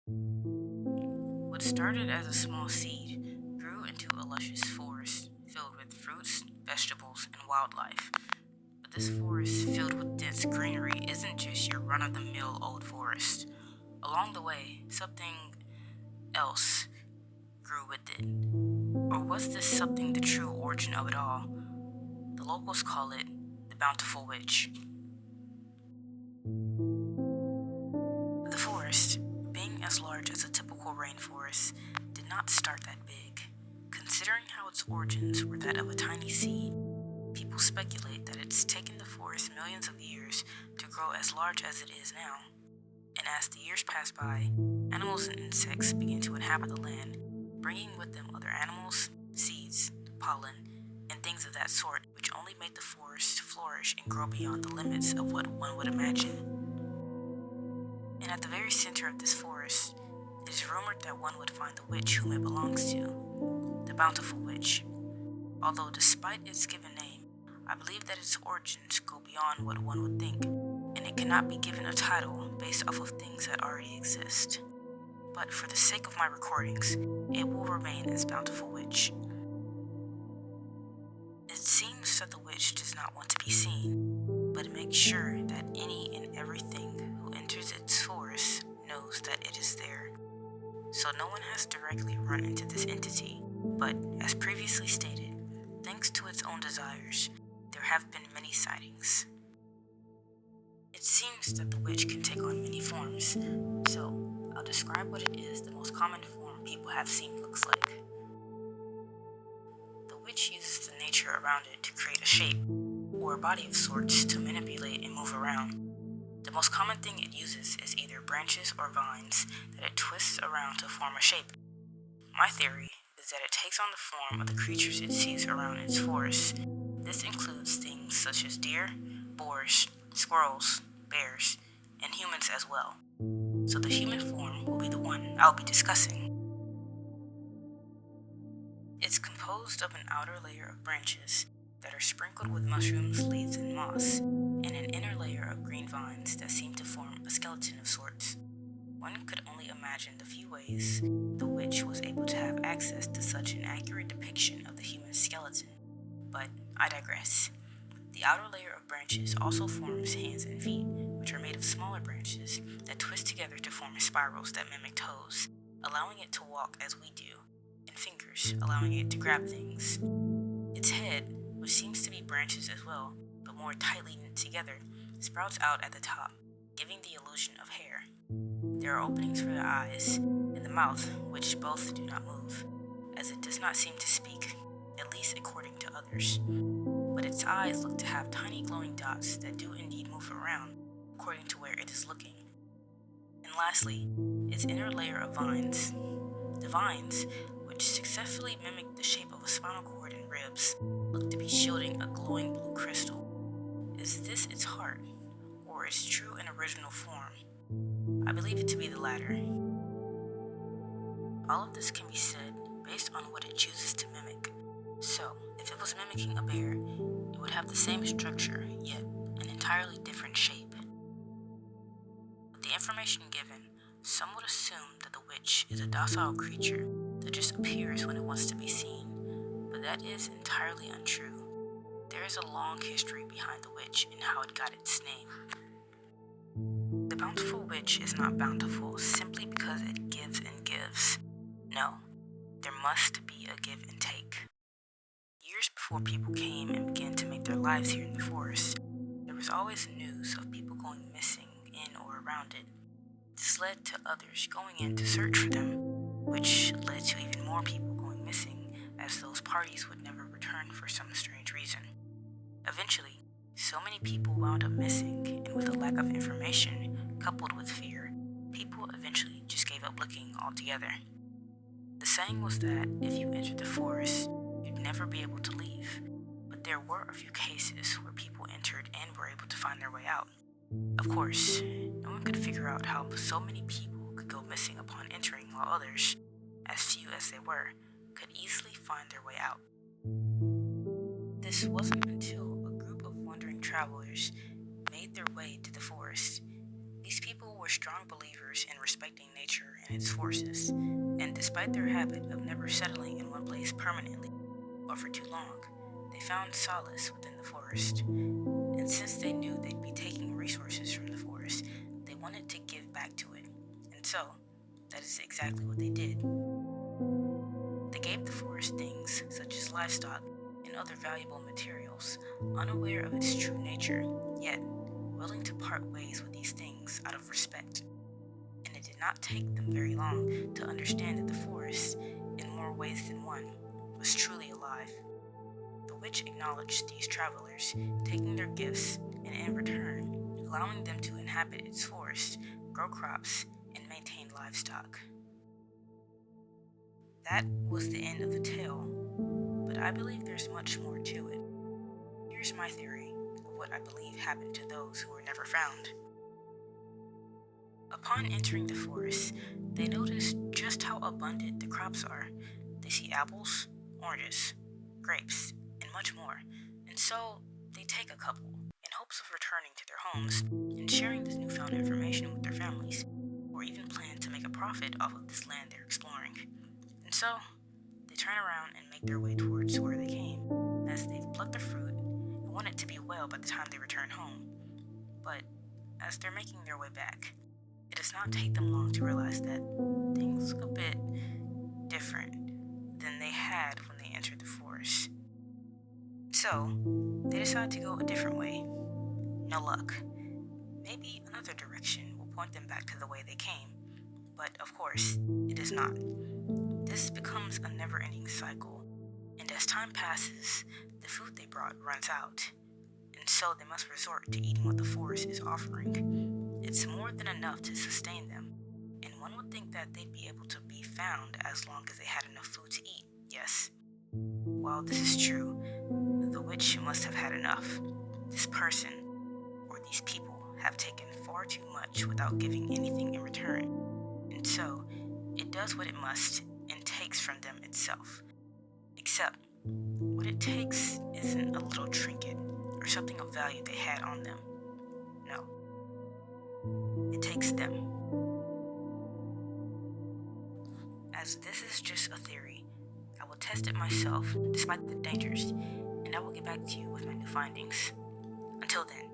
What started as a small seed grew into a luscious forest filled with fruits, vegetables, and wildlife. But this forest filled with dense greenery isn't just your run of the mill old forest. Along the way, something else grew with it. Or was this something the true origin of it all? The locals call it the Bountiful Witch. The forest, being as large as a typical rainforest, did not start that big. Considering how its origins were that of a tiny seed, people speculate that it's taken the forest millions of years to grow as large as it is now. And as the years passed by, animals and insects began to inhabit the land, bringing with them other animals, seeds, pollen, and things of that sort, which only made the forest flourish and grow beyond the limits of what one would imagine. And at the very center of this forest, it is rumored that one would find the witch whom it belongs to, the Bountiful Witch. Although despite its given name, I believe that its origins go beyond what one would think, and it cannot be given a title based off of things that already exist. But for the sake of my recordings, it will remain as Bountiful Witch. It seems that the witch does not want to be seen, but makes sure that any and everything who enters its forest knows that it is there. So no one has directly run into this entity, but as previously stated, thanks to its own desires, there have been many sightings. It seems that the witch can take on many forms, so I'll describe what it is the most common form people have seen looks like. The witch uses the nature around it to create a shape, or a body of sorts to manipulate and move around. The most common thing it uses is either branches or vines that it twists around to form a shape. My theory is that it takes on the form of the creatures it sees around its forest. This includes things such as deer, boars, squirrels, bears, and humans as well. So the human form will be the one I'll be discussing. It's composed of an outer layer of branches that are sprinkled with mushrooms, leaves, and moss, and an inner layer of green vines that seem to form a skeleton of sorts. One could only imagine the few ways the witch was able to have access to such an accurate depiction of the human skeleton. But I digress. The outer layer of branches also forms hands and feet, which are made of smaller branches that twist together to form spirals that mimic toes, allowing it to walk as we do, and fingers, allowing it to grab things. Its head, which seems to be branches as well, but more tightly knit together, sprouts out at the top, giving the illusion of hair. There are openings for the eyes and the mouth, which both do not move, as it does not seem to speak, at least according to others. But its eyes look to have tiny glowing dots that do indeed move around, according to where it is looking. And lastly, its inner layer of vines. The vines, which successfully mimic the shape of a spinal cord and ribs, look to be shielding a glowing blue crystal. Is this its heart, or its true and original form? I believe it to be the latter. All of this can be said based on what it chooses to mimic. So, if it was mimicking a bear, it would have the same structure, yet an entirely different shape. With the information given, some would assume that the witch is a docile creature that just appears when it wants to be seen, but that is entirely untrue. There is a long history behind the witch and how it got its name. The Bountiful Witch is not bountiful simply because it gives and gives. No, there must be a give and take. Years before people came and began to make their lives here in the forest, there was always news of people going missing in or around it. This led to others going in to search for them, which led to even more people going missing, as those parties would never return for some strange reason. Eventually, so many people wound up missing, and with a lack of information, coupled with fear, people eventually just gave up looking altogether. The saying was that if you entered the forest, you'd never be able to leave, but there were a few cases where people entered and were able to find their way out. Of course, no one could figure out how so many people could go missing upon entering, while others, as few as they were, could easily find their way out. This wasn't until a group of wandering travelers made their way to the forest, These people were strong believers in respecting nature and its forces, and despite their habit of never settling in one place permanently or for too long, they found solace within the forest. And since they knew they'd be taking resources from the forest, they wanted to give back to it. And so, that is exactly what they did. They gave the forest things such as livestock and other valuable materials, unaware of its true nature, yet willing to part ways with these things out of respect. And it did not take them very long to understand that the forest, in more ways than one, was truly alive. The witch acknowledged these travelers, taking their gifts, and in return, allowing them to inhabit its forest, grow crops, and maintain livestock. That was the end of the tale, but I believe there's much more to it. Here's my theory of what I believe happened to those who were never found. Upon entering the forest, they noticed just how abundant the crops are. They see apples, oranges, grapes, and much more, and so they take a couple in hopes of returning to their homes and sharing this newfound information with their families, or even plan to make a profit off of this land they're exploring. And so, they turn around and make their way towards where they came, as they've plucked the fruit and want it to be well by the time they return home. But as they're making their way back, it does not take them long to realize that things look a bit different than they had when they entered the forest. So, they decide to go a different way. No luck. Maybe another direction will point them back to the way they came, but of course, it does not. This becomes a never-ending cycle, and as time passes, the food they brought runs out, and so they must resort to eating what the forest is offering. It's more than enough to sustain them, and one would think that they'd be able to be found as long as they had enough food to eat, yes? While this is true, the witch must have had enough. This person, or these people, have taken far too much without giving anything in return, and so it does what it must and takes from them itself. Except, what it takes isn't a little trinket or something of value they had on them. No. It takes them. As this is just a theory, I will test it myself despite the dangers, and I will get back to you with my new findings. Until then.